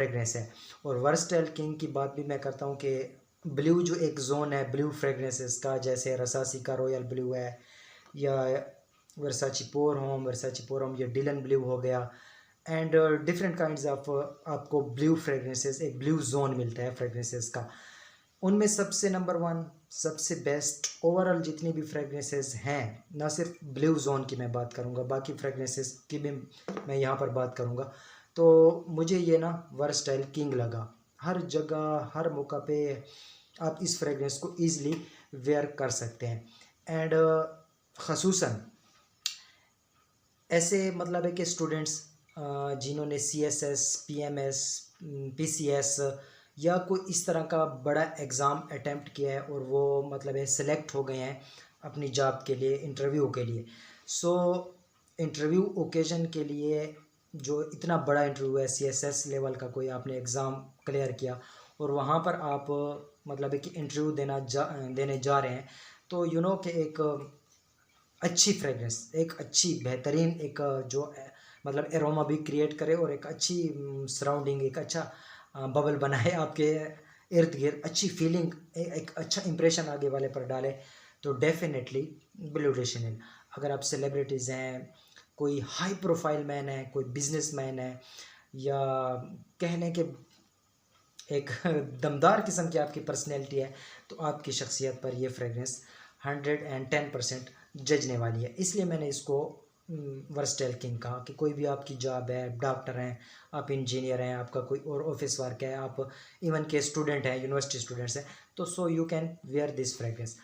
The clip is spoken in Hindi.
फ्रेगनेंस है। और वर्सटाइल किंग की बात भी मैं करता हूँ कि ब्लू जो एक जोन है ब्लू फ्रेगनेंसेस का, जैसे रसासी का रॉयल ब्लू है, या वर्साची पोर होम, या डिलन ब्लू हो गया, एंड डिफरेंट काइंड्स ऑफ आपको ब्लू फ्रेगनेंसेस, एक ब्लू जोन मिलता है फ्रेगनेंसेस का। उनमें सबसे नंबर वन, सबसे बेस्ट ओवरऑल जितनी भी फ्रेगनेंसेस हैं, ना सिर्फ ब्लू जोन की मैं बात करूँगा, बाकी फ्रेगनेंसेस की भी मैं यहाँ पर बात करूँगा। तो मुझे ये ना वर्सटाइल किंग लगा। हर जगह हर मौका पे आप इस फ्रेगनेंस को ईज़िली वेयर कर सकते हैं। एंड ख़ुसूसन ऐसे मतलब है कि स्टूडेंट्स जिन्होंने CSS, PMS, PCS या कोई इस तरह का बड़ा एग्ज़ाम अटेम्प्ट किया है और वो मतलब है सेलेक्ट हो गए हैं अपनी जॉब के लिए, इंटरव्यू के लिए। सो इंटरव्यू ओकेजन के लिए जो इतना बड़ा इंटरव्यू है, CSS लेवल का कोई आपने एग्ज़ाम क्लियर किया और वहाँ पर आप मतलब है कि इंटरव्यू देने जा रहे हैं, तो कि एक अच्छी फ्रेगरेंस, एक अच्छी बेहतरीन एक जो मतलब एरोमा भी क्रिएट करे और एक अच्छी सराउंडिंग, एक अच्छा बबल बनाए आपके इर्द गिर्द, अच्छी फीलिंग, एक अच्छा इंप्रेशन आगे वाले पर डाले, तो डेफिनेटली ब्लू डे शनेल। अगर आप सेलिब्रिटीज़ हैं, कोई हाई प्रोफाइल मैन है, कोई बिजनेस मैन है, या कह लें कि एक दमदार किस्म की आपकी पर्सनैलिटी है, तो आपकी शख्सियत पर यह फ्रेगरेंस 110% जजने वाली है। इसलिए मैंने इसको वर्सटाइल किंग कहा कि कोई भी आपकी जॉब है, डॉक्टर हैं, आप इंजीनियर हैं, आपका कोई और ऑफिस वर्क है, आप इवन के स्टूडेंट हैं, यूनिवर्सिटी स्टूडेंट्स हैं, तो so you can wear this fragrance.